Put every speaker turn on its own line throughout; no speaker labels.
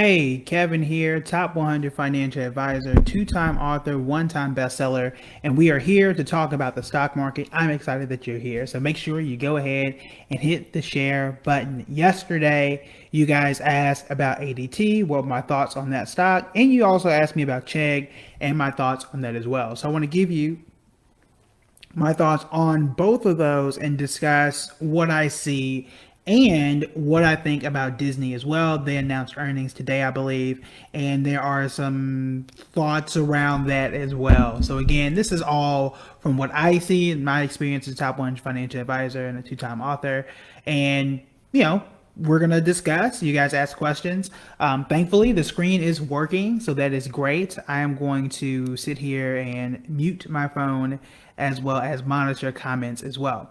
Hey, Kevin here, top 100 financial advisor, two-time author, one-time bestseller, and we are here to talk about the stock market. I'm excited that you're here, so make sure you go ahead and hit the share button. Yesterday, you guys asked about ADT, what my thoughts on that stock, and you also asked me about Chegg and my thoughts on that as well. So I want to give you my thoughts on both of those and discuss what I see and what I think about Disney as well. They announced earnings today, I believe, and there are some thoughts around that as well. So again, this is all from what I see in my experience as a top 100 financial advisor and a two-time author. And, we're going to discuss. You guys ask questions. Thankfully, the screen is working, so that is great. I am going to sit here and mute my phone as well as monitor comments as well.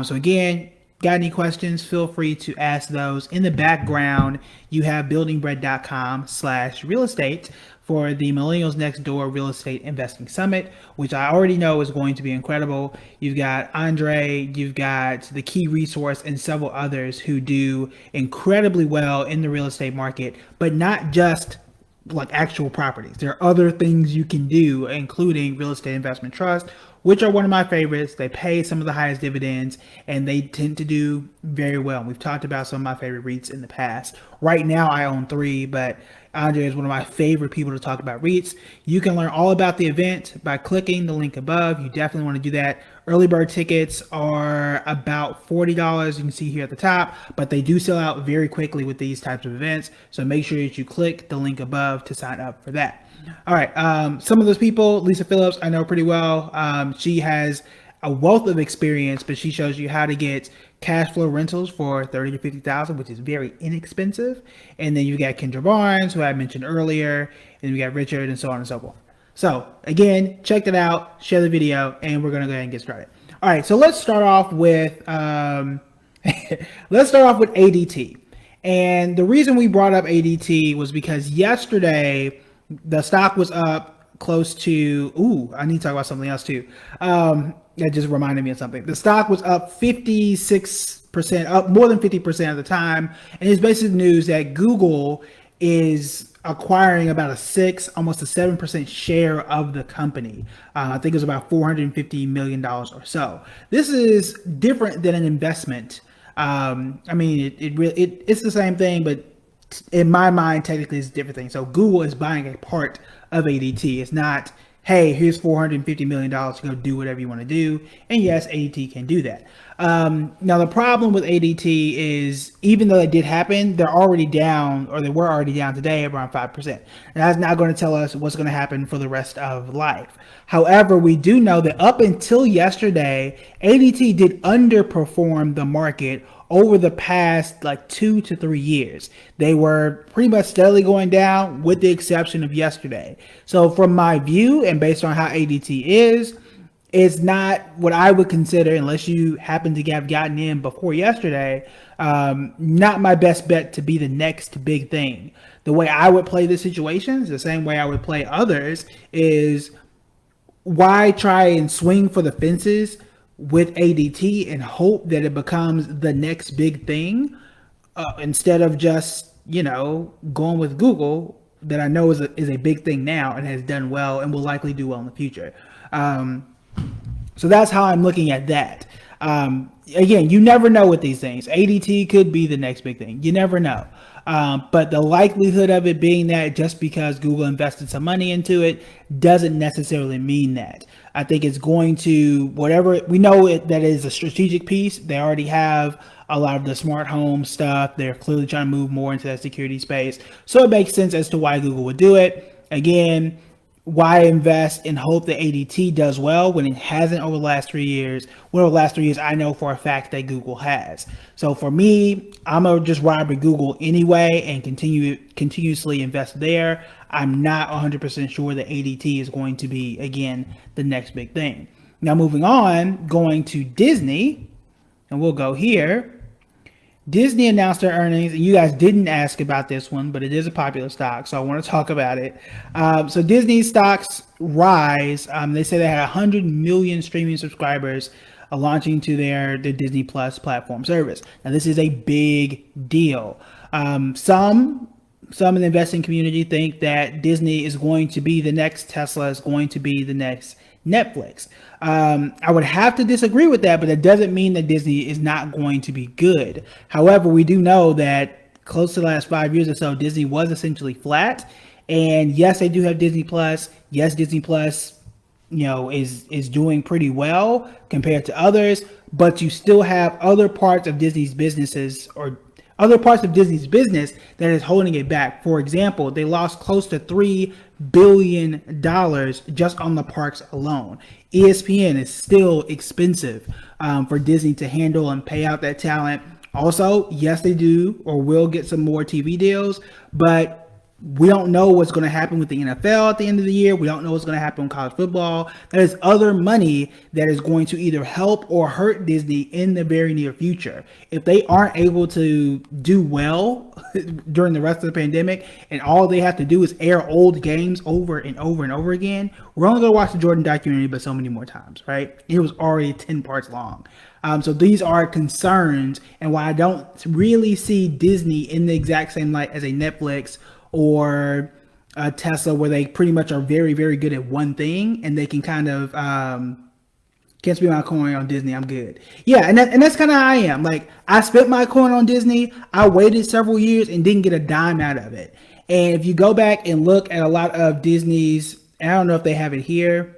So again, got any questions, feel free to ask those. In the background, you have buildingbread.com/real estate for the Millennials Next Door Real Estate Investing Summit, which I already know is going to be incredible. You've got Andre, you've got the Key Resource, and several others who do incredibly well in the real estate market, but not just like actual properties. There are other things you can do, including real estate investment trust, which are one of my favorites. They pay some of the highest dividends and they tend to do very well. We've talked about some of my favorite REITs in the past. Right now I own 3, but Andre is one of my favorite people to talk about REITs. You can learn all about the event by clicking the link above. You definitely want to do that. Early bird tickets are about $40, you can see here at the top, but they do sell out very quickly with these types of events. So make sure that you click the link above to sign up for that. All right, some of those people, Lisa Phillips, I know pretty well. She has a wealth of experience, but she shows you how to get cash flow rentals for $30,000 to $50,000, which is very inexpensive. And then you got Kendra Barnes, who I mentioned earlier, and we got Richard, and so on and so forth. So again, check that out, share the video, and we're gonna go ahead and get started. All right, so let's start off with ADT. And the reason we brought up ADT was because yesterday the stock was up close to, I need to talk about something else too. That just reminded me of something. The stock was up 56%, up more than 50% of the time. And it's basically news that Google is acquiring about almost a 7% share of the company. I think it was about $450 million or so. This is different than an investment. It's the same thing, but in my mind, technically it's a different thing. So Google is buying a part of ADT. It's not, hey, here's $450 million to go do whatever you want to do. And yes, ADT can do that. Now, the problem with ADT is, even though it did happen, they're already down, or they were already down today around 5%. And that's not going to tell us what's going to happen for the rest of life. However, we do know that up until yesterday, ADT did underperform the market over the past like 2 to 3 years. They were pretty much steadily going down with the exception of yesterday. So from my view, and based on how ADT is, it's not what I would consider, unless you happen to have gotten in before yesterday, not my best bet to be the next big thing. The way I would play the situations, the same way I would play others, is why try and swing for the fences with ADT and hope that it becomes the next big thing, instead of just, going with Google, that I know is a big thing now and has done well and will likely do well in the future. So that's how I'm looking at that. Again, you never know with these things. ADT could be the next big thing. You never know. But the likelihood of it being that, just because Google invested some money into it, doesn't necessarily mean that. I think it's going to, whatever, we know that is a strategic piece. They already have a lot of the smart home stuff. They're clearly trying to move more into that security space. So it makes sense as to why Google would do it. Again, why invest and hope that ADT does well when it hasn't over the last 3 years? Well, over the last 3 years, I know for a fact that Google has. So for me, I'm going to just ride with Google anyway and continuously invest there. I'm not 100% sure that ADT is going to be, again, the next big thing. Now, moving on, going to Disney, and we'll go here. Disney announced their earnings, and you guys didn't ask about this one, but it is a popular stock, so I want to talk about it. So Disney stocks rise. They say they had 100 million streaming subscribers launching to their Disney Plus platform service. Now, this is a big deal. Some some in the investing community think that Disney is going to be the next Tesla, is going to be the next Netflix. I would have to disagree with that, but it doesn't mean that Disney is not going to be good. However, we do know that close to the last 5 years or so, Disney was essentially flat. And yes, they do have Disney Plus. Yes, Disney Plus, is doing pretty well compared to others, but you still have other parts of Disney's businesses or other parts of Disney's business that is holding it back. For example, they lost close to $3 billion just on the parks alone. ESPN is still expensive for Disney to handle and pay out that talent. Also, yes, they do or will get some more TV deals, but we don't know what's going to happen with the NFL at the end of the year. We don't know what's going to happen with college football. There's other money that is going to either help or hurt Disney in the very near future. If they aren't able to do well during the rest of the pandemic and all they have to do is air old games over and over and over again, we're only going to watch the Jordan documentary but so many more times, right? It was already 10 parts long. So these are concerns, and why I don't really see Disney in the exact same light as a Netflix or a Tesla, where they pretty much are very, very good at one thing and they can kind of can't spend my coin on Disney. I'm good. Yeah, and that's kind of how I am. Like, I spent my coin on Disney. I waited several years and didn't get a dime out of it. And if you go back and look at a lot of Disney's, I don't know if they have it here.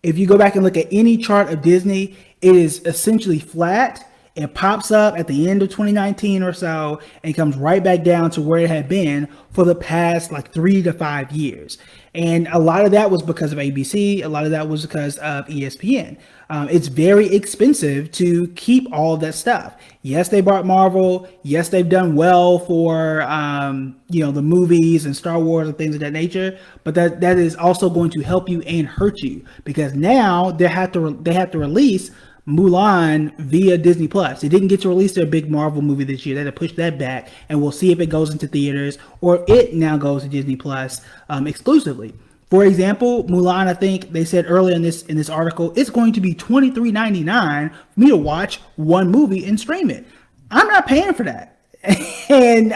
If you go back and look at any chart of Disney, it is essentially flat. It pops up at the end of 2019 or so and comes right back down to where it had been for the past like 3 to 5 years. And a lot of that was because of ABC. A lot of that was because of ESPN. It's very expensive to keep all of that stuff. Yes, they bought Marvel. Yes, they've done well for, the movies and Star Wars and things of that nature. But that is also going to help you and hurt you, because now they have to release Mulan via Disney Plus. They didn't get to release their big Marvel movie this year. They had to push that back, and we'll see if it goes into theaters or it now goes to Disney Plus exclusively. For example, Mulan, I think they said earlier in this article, it's going to be $23.99 for me to watch one movie and stream it. I'm not paying for that. And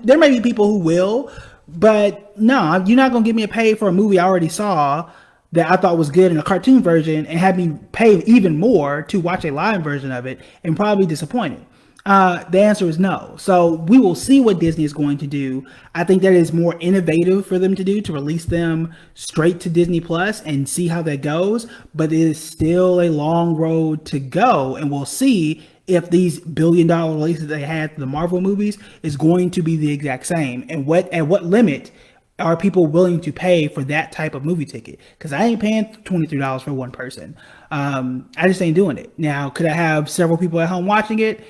there may be people who will, but no, you're not going to give me a pay for a movie I already saw that I thought was good in a cartoon version and have me pay even more to watch a live version of it and probably be disappointed. The answer is no. So we will see what Disney is going to do. I think that is more innovative for them to do, to release them straight to Disney Plus and see how that goes. But it is still a long road to go, and we'll see if these billion-dollar releases they had for the Marvel movies is going to be the exact same, and at what limit are people willing to pay for that type of movie ticket? Because I ain't paying $23 for one person. I just ain't doing it. Now, could I have several people at home watching it?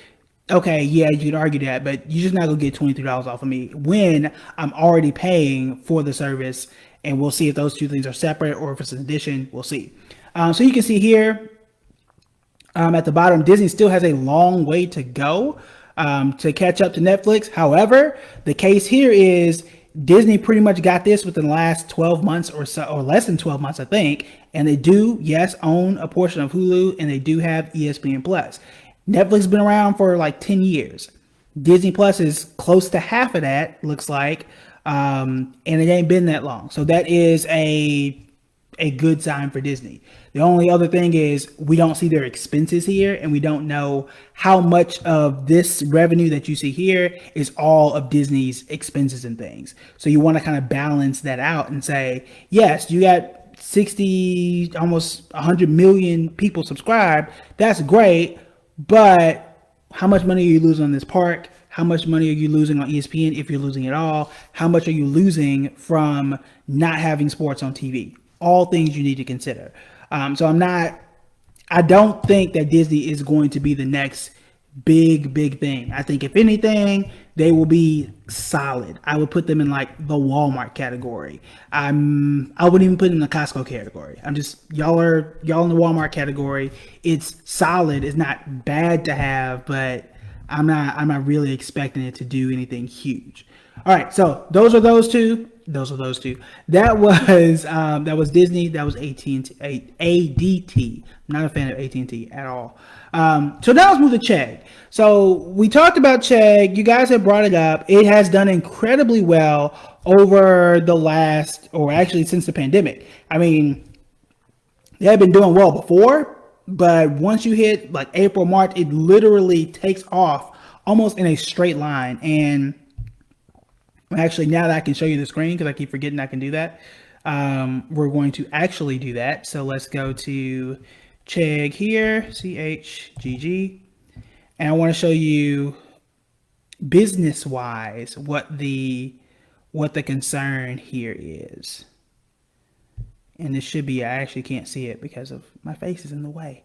Okay, yeah, you could argue that, but you're just not going to get $23 off of me when I'm already paying for the service. And we'll see if those two things are separate or if it's an addition. We'll see. So you can see here at the bottom, Disney still has a long way to go to catch up to Netflix. However, the case here is Disney pretty much got this within the last 12 months or so, or less than 12 months, I think. And they do, yes, own a portion of Hulu, and they do have ESPN Plus. Netflix has been around for like 10 years. Disney Plus is close to half of that, looks like. And it ain't been that long. So that is a good sign for Disney. The only other thing is we don't see their expenses here, and we don't know how much of this revenue that you see here is all of Disney's expenses and things. So you want to kind of balance that out and say, yes, you got 60, almost 100 million people subscribed. That's great. But how much money are you losing on this park? How much money are you losing on ESPN, if you're losing at all? How much are you losing from not having sports on TV? All things you need to consider. So I don't think that Disney is going to be the next big thing. I think if anything, they will be solid. I would put them in like the Walmart category. I wouldn't even put them in the Costco category. Y'all in the Walmart category. It's solid. It's not bad to have, but I'm not really expecting it to do anything huge. All right, so those are those two. Those are those two. That was Disney. That was AT&T. ADT. I'm not a fan of AT&T at all. So now let's move to Chegg. So we talked about Chegg. You guys have brought it up. It has done incredibly well over the last, or actually since the pandemic. I mean, they had been doing well before, but once you hit like April, March, it literally takes off almost in a straight line. And actually, now that I can show you the screen, because I keep forgetting I can do that, we're going to actually do that. So let's go to Chegg here, CHGG, and I want to show you business-wise what the concern here is. And this should be, I actually can't see it because of my face is in the way.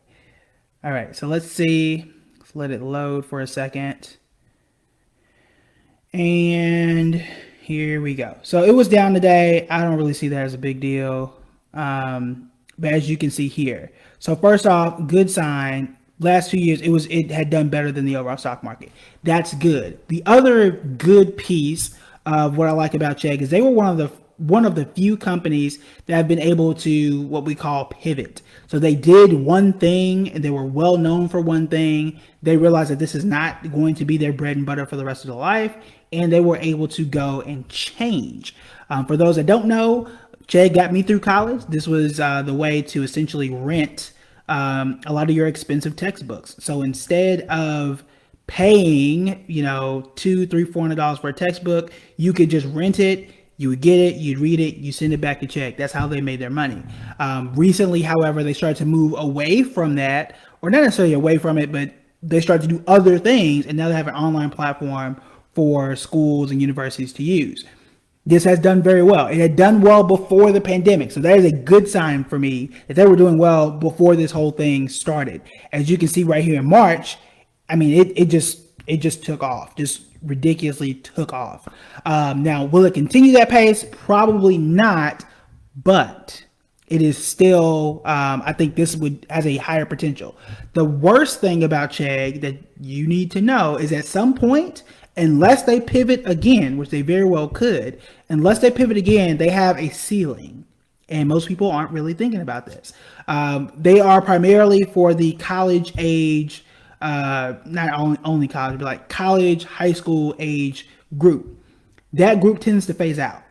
All right, so let's see. Let's let it load for a second. And here we go. So it was down today. I don't really see that as a big deal. But as you can see here. So first off, good sign. Last 2 years, it had done better than the overall stock market. That's good. The other good piece of what I like about Chegg is they were one of the few companies that have been able to what we call pivot. So they did one thing and they were well known for one thing. They realized that this is not going to be their bread and butter for the rest of their life, and they were able to go and change. For those that don't know, Chegg got me through college. This was the way to essentially rent a lot of your expensive textbooks. So instead of paying, $200, $300, $400 for a textbook, you could just rent it. You would get it, you'd read it, you send it back to Chegg. That's how they made their money. Recently, however, they started to move away from that, or not necessarily away from it, but they started to do other things, and now they have an online platform for schools and universities to use. This has done very well. It had done well before the pandemic, so that is a good sign for me that they were doing well before this whole thing started. As you can see right here in March, I mean, it just took off, just ridiculously took off. Now, will it continue that pace? Probably not, but it is still, I think this has a higher potential. The worst thing about Chegg that you need to know is at some point, unless they pivot again, which they very well could, unless they pivot again, they have a ceiling. And most people aren't really thinking about this. They are primarily for the college age, not only college, but like college, high school age group. That group tends to phase out.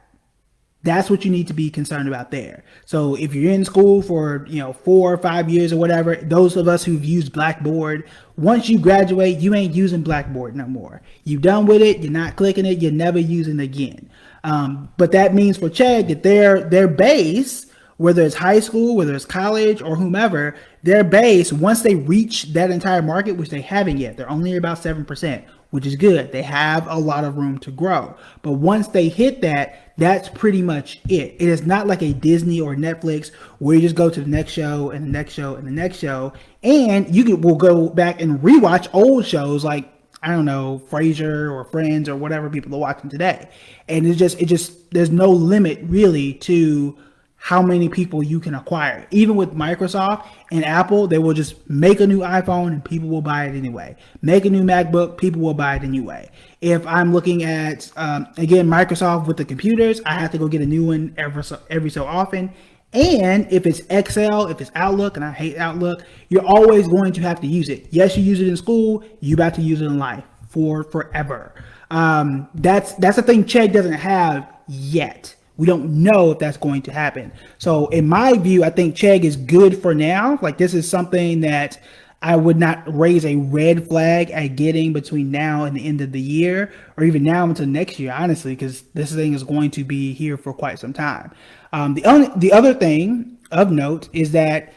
That's what you need to be concerned about there. So if you're in school for 4 or 5 years or whatever, those of us who've used Blackboard, once you graduate, you ain't using Blackboard no more. You're done with it. You're not clicking it. You're never using it again. But that means for Chegg that their base, whether it's high school, whether it's college or whomever, their base, once they reach that entire market, which they haven't yet, they're only about 7%, which is good. They have a lot of room to grow. But once they hit that, that's pretty much it. It is not like a Disney or Netflix where you just go to the next show and the next show and the next show. And will go back and rewatch old shows like, I don't know, Frasier or Friends or whatever people are watching today. And it just there's no limit really to how many people you can acquire. Even with Microsoft and Apple, they will just make a new iPhone and people will buy it anyway. Make a new MacBook, people will buy it anyway. If I'm looking at, again, Microsoft with the computers, I have to go get a new one every so often. And if it's Excel, if it's Outlook, and I hate Outlook, you're always going to have to use it. Yes, you use it in school, you about to use it in life for forever. That's the thing Chegg doesn't have yet. We don't know if that's going to happen. So in my view, I think Chegg is good for now. Like, this is something that I would not raise a red flag at getting between now and the end of the year, or even now until next year, honestly, because this thing is going to be here for quite some time. The other thing of note is that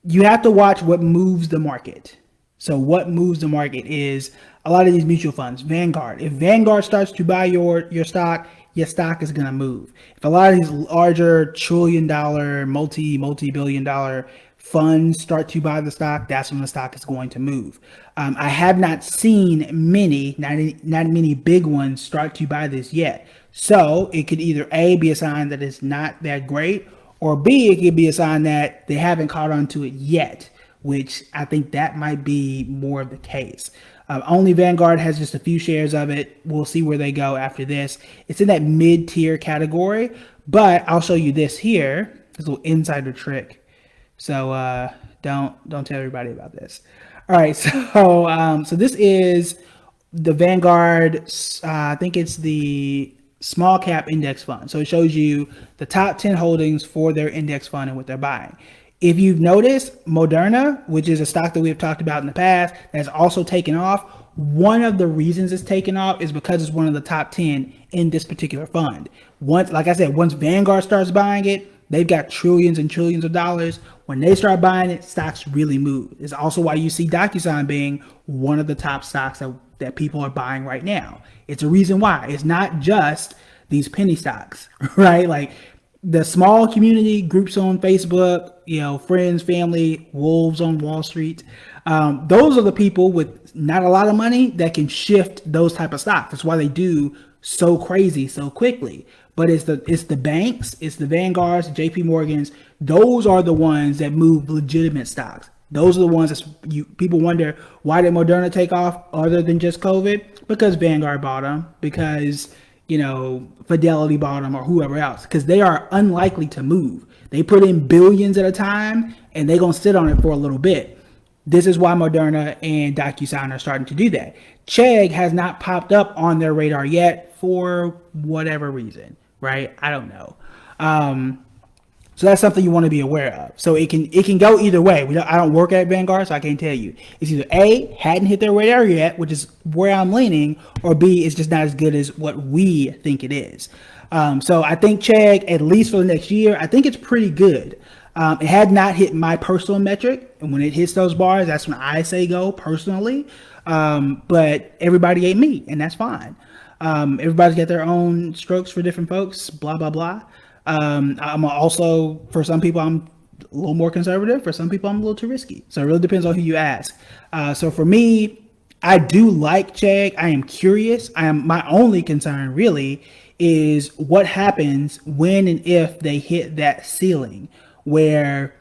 you have to watch what moves the market. So what moves the market is a lot of these mutual funds, Vanguard. If Vanguard starts to buy your stock is going to move. If a lot of these larger trillion-dollar, multi-billion-dollar funds start to buy the stock, that's when the stock is going to move. I have not seen not many big ones start to buy this yet. So it could either A, be a sign that it's not that great, or B, it could be a sign that they haven't caught on to it yet, which I think that might be more of the case. Only Vanguard has just a few shares of it. We'll see where they go after this. It's in that mid-tier category, but I'll show you this here. This little insider trick. So don't tell everybody about this. All right, so this is the Vanguard. I think it's the small cap index fund. So it shows you the top 10 holdings for their index fund and what they're buying. If you've noticed, Moderna, which is a stock that we have talked about in the past, has also taken off. One of the reasons it's taken off is because it's one of the top 10 in this particular fund. Once, like I said, once Vanguard starts buying it, they've got trillions and trillions of dollars. When they start buying it, stocks really move. It's also why you see DocuSign being one of the top stocks that people are buying right now. It's a reason why. It's not just these penny stocks, right? Like the small community groups on Facebook, friends, family, wolves on Wall Street. Those are the people with not a lot of money that can shift those type of stocks. That's why they do so crazy so quickly. But it's the banks, it's the Vanguards, the JP Morgans. Those are the ones that move legitimate stocks. Those are the ones that people wonder, why did Moderna take off other than just COVID? Because Vanguard bought them, because Fidelity bought them, or whoever else, because they are unlikely to move. They put in billions at a time and they're going to sit on it for a little bit. This is why Moderna and DocuSign are starting to do that. Chegg has not popped up on their radar yet for whatever reason, right? I don't know. So that's something you want to be aware of. So it can go either way. I don't work at Vanguard, so I can't tell you. It's either A, hadn't hit their radar yet, which is where I'm leaning, or B, it's just not as good as what we think it is. So I think Chegg, at least for the next year, I think it's pretty good. It had not hit my personal metric, and when it hits those bars, that's when I say go personally. But everybody ain't me, and that's fine. Everybody's got their own strokes for different folks, blah, blah, blah. I'm also, for some people, I'm a little more conservative. For some people, I'm a little too risky. So it really depends on who you ask. So for me, I do like Chegg. I am curious. My only concern really is what happens when and if they hit that ceiling where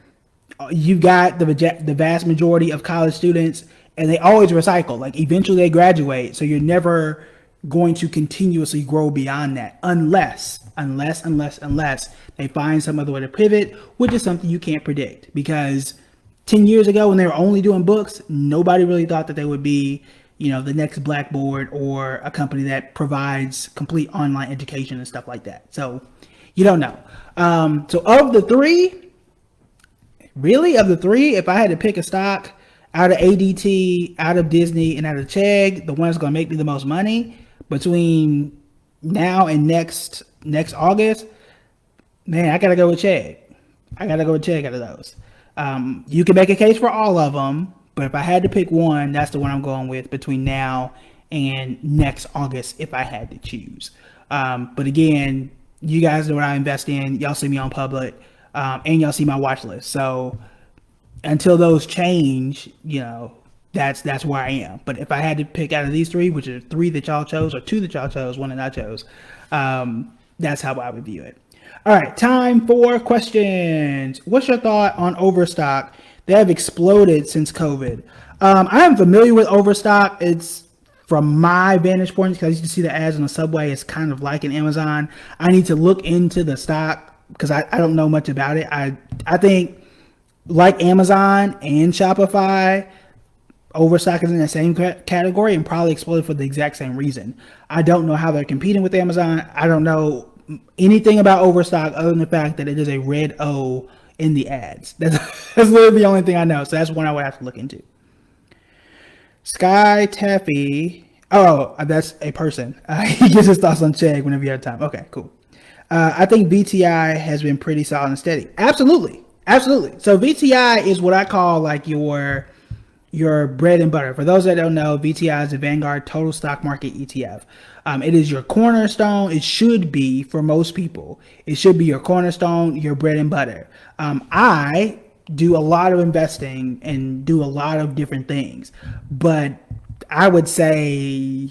you've got the vast majority of college students and they always recycle. Like eventually they graduate. So you're never going to continuously grow beyond that unless they find some other way to pivot, which is something you can't predict, because 10 years ago when they were only doing books, nobody really thought that they would be, the next Blackboard or a company that provides complete online education and stuff like that. So you don't know. So of the three, if I had to pick a stock out of ADT, out of Disney, and out of Chegg, the one that's going to make me the most money between now and next August, man, I gotta go with Chegg. Out of those. You can make a case for all of them, but if I had to pick one, that's the one I'm going with between now and next August if I had to choose. But again, you guys know what I invest in. Y'all see me on public, and y'all see my watch list. So until those change, that's where I am. But if I had to pick out of these three, which are three that y'all chose, or two that y'all chose, one that I chose, that's how I would view it. All right, time for questions. What's your thought on Overstock? They have exploded since COVID. I am familiar with Overstock. It's, from my vantage point, because I used to see the ads on the subway, it's kind of like an Amazon. I need to look into the stock because I don't know much about it. I think, like Amazon and Shopify, Overstock is in the same category and probably exploded for the exact same reason. I don't know how they're competing with Amazon. I don't know anything about Overstock other than the fact that it is a red O in the ads. That's literally the only thing I know. So that's one I would have to look into. Sky Taffy. Oh, that's a person. He gives his thoughts on Chegg whenever you have time. Okay, cool. I think VTI has been pretty solid and steady. Absolutely. So VTI is what I call like your bread and butter. For those that don't know, VTI is a Vanguard Total Stock Market ETF. It is your cornerstone. It should be, for most people, it should be your cornerstone, your bread and butter. I do a lot of investing and do a lot of different things, but I would say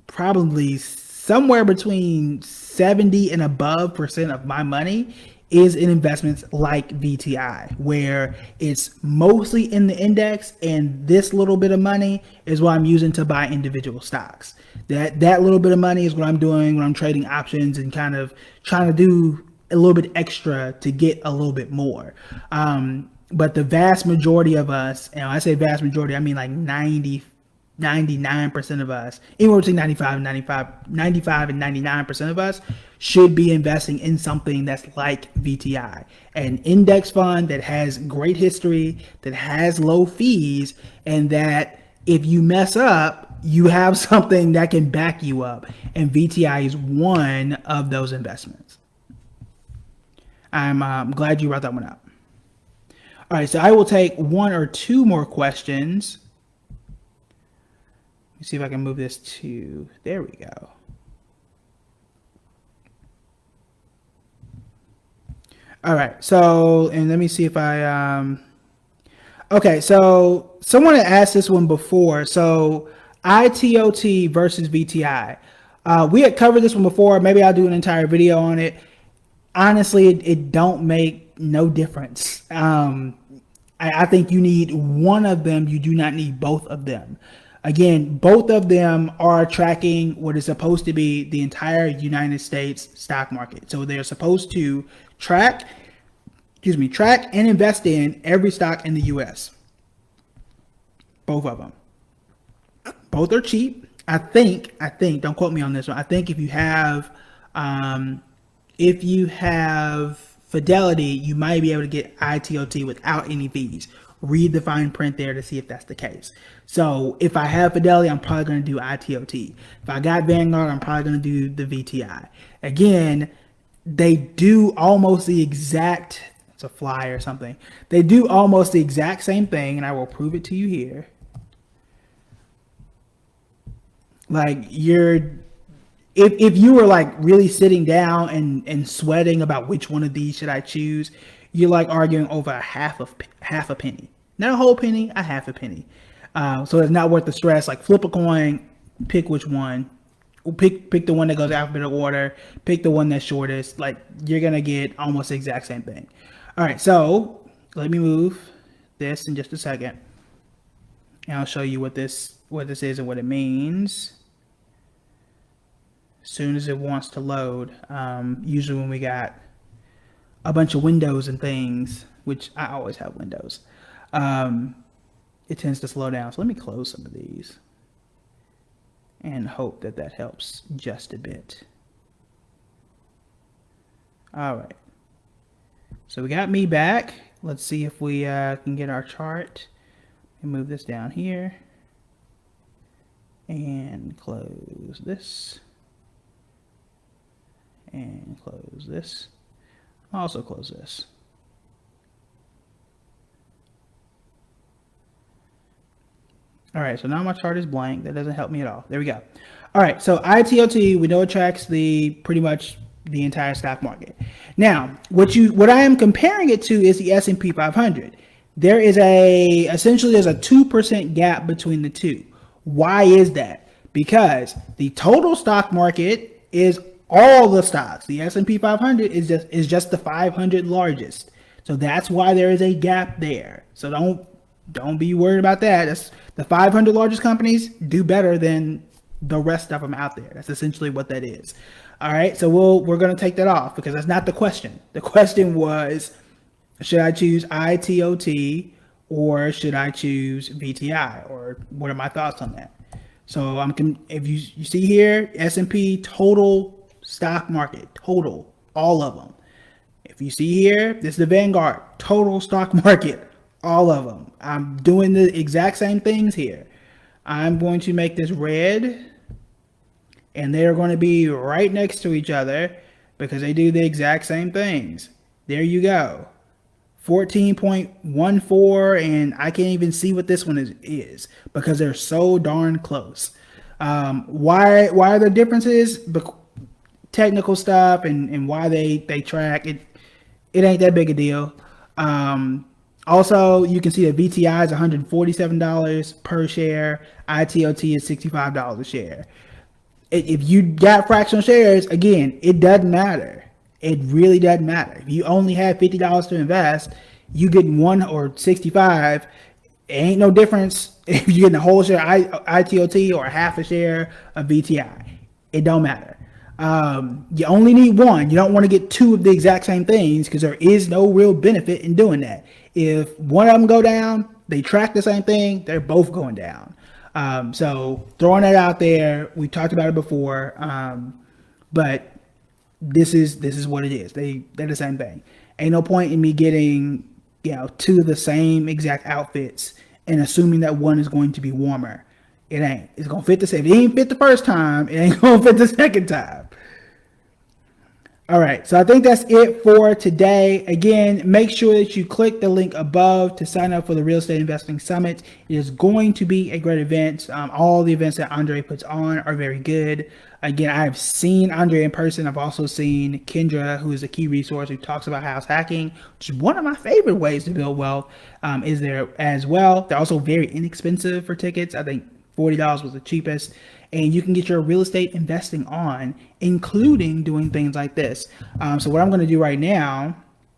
probably somewhere between 70 and above % of my money is in investments like VTI, where it's mostly in the index, and this little bit of money is what I'm using to buy individual stocks. That little bit of money is what I'm doing when I'm trading options and kind of trying to do a little bit extra to get a little bit more. But the vast majority of us, and I say vast majority, I mean like 99% of us, anywhere between 95 and 99% of us should be investing in something that's like VTI, an index fund that has great history, that has low fees, and that if you mess up, you have something that can back you up. And VTI is one of those investments. I'm glad you brought that one up. All right, so I will take one or two more questions. Let me see if I can move this to, there we go. All right, so, and let me see if I, okay, so someone had asked this one before. So ITOT versus VTI. We had covered this one before. Maybe I'll do an entire video on it. Honestly, it don't make no difference. I think you need one of them. You do not need both of them. Again, both of them are tracking what is supposed to be the entire United States stock market. So they're supposed to track and invest in every stock in the US. Both of them. Both are cheap. I think, don't quote me on this one. I think if you have Fidelity, you might be able to get ITOT without any fees. Read the fine print there to see if that's the case. So if I have Fidelity, I'm probably going to do ITOT. If I got Vanguard, I'm probably going to do the VTI. Again, they do almost the exact, it's a fly or something. They do almost the exact same thing, and I will prove it to you here. Like if you were like really sitting down and sweating about which one of these should I choose, you're like arguing over a half a penny. Not a whole penny, a half a penny. So it's not worth the stress. Like flip a coin, pick which one. Pick the one that goes alphabetical order. Pick the one that's shortest. Like you're gonna get almost the exact same thing. All right, so let me move this in just a second, and I'll show you what this is and what it means. As soon as it wants to load, usually when we got a bunch of windows and things, which I always have windows, it tends to slow down. So let me close some of these and hope that helps just a bit. All right. So we got me back. Let's see if we can get our chart and move this down here and close this and close this. Also close this. All right, so now my chart is blank. That doesn't help me at all. There we go. All right, so ITOT, we know it tracks pretty much the entire stock market. Now, what I am comparing it to is the S&P 500. There is essentially there's a 2% gap between the two. Why is that? Because the total stock market is all the stocks. The S&P 500 is just the 500 largest. So that's why there is a gap there. So don't be worried about that. That's the 500 largest companies do better than the rest of them out there. That's essentially what that is. All right, so we're going to take that off because that's not the question. The question was, should I choose ITOT or should I choose VTI, or what are my thoughts on that? So if you see here, S&P total stock market, total, all of them. If you see here, this is the Vanguard total stock market, all of them. I'm doing the exact same things here. I'm going to make this red, and they're going to be right next to each other because they do the exact same things. There you go. 14.14, and I can't even see what this one is because they're so darn close. Why are there differences? Technical stuff and why they track it. It ain't that big a deal. Also, you can see that VTI is $147 per share. ITOT is $65 a share. If you got fractional shares, again, it doesn't matter. It really doesn't matter. If you only have $50 to invest, you get one or 65. It ain't no difference if you're getting a whole share ITOT or a half a share of VTI. It don't matter. You only need one. You don't want to get two of the exact same things because there is no real benefit in doing that. If one of them go down, they track the same thing, they're both going down. So throwing that out there, we talked about it before, but this is what it is. They're the same thing. Ain't no point in me getting two of the same exact outfits and assuming that one is going to be warmer. It ain't. It's gonna fit the same. If it ain't fit the first time, it ain't gonna fit the second time. All right, so I think that's it for today. Again, make sure that you click the link above to sign up for the Real Estate Investing Summit. It is going to be a great event. All the events that Andre puts on are very good. Again, I've seen Andre in person. I've also seen Kendra, who is a key resource who talks about house hacking, which is one of my favorite ways to build wealth, is there as well. They're also very inexpensive for tickets. I think $40 was the cheapest. And you can get your real estate investing on, including doing things like this. So what I'm going to do right now,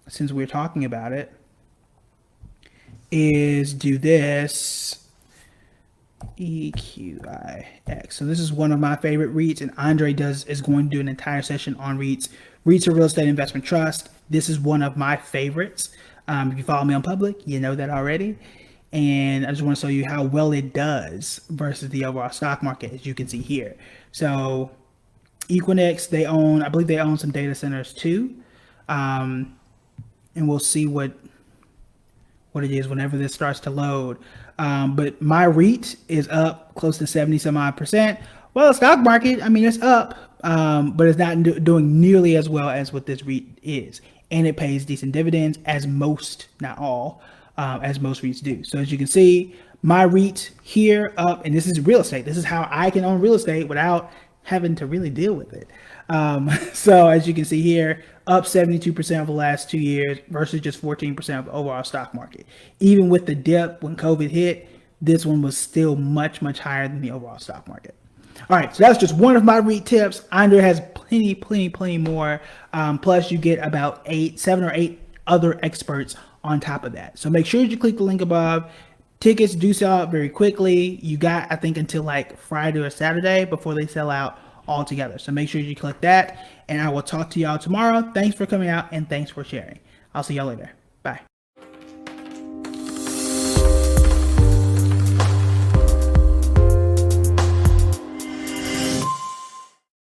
since we're talking about it, is do this EQIX. So this is one of my favorite REITs, and Andre is going to do an entire session on REITs. REITs are real estate investment trust. This is one of my favorites. If you follow me on public, you know that already. And I just want to show you how well it does versus the overall stock market, as you can see here. So Equinix, I believe they own some data centers too. And we'll see what it is whenever this starts to load. But my REIT is up close to 70 some odd %. Well, the stock market, I mean, it's up, but it's not doing nearly as well as what this REIT is. And it pays decent dividends, as most, not all, as most REITs do. So as you can see, my REIT here up, and this is real estate. This is how I can own real estate without having to really deal with it. So as you can see here, up 72% over the last 2 years versus just 14% of the overall stock market. Even with the dip when COVID hit, this one was still much, much higher than the overall stock market. All right, so that's just one of my REIT tips. Andre has plenty more. Plus you get about 7 or 8 other experts on top of that. So make sure you click the link above. Tickets do sell out very quickly. You got, I think, until like Friday or Saturday before they sell out altogether. So make sure you click that, and I will talk to y'all tomorrow. Thanks for coming out, and thanks for sharing. I'll see y'all later.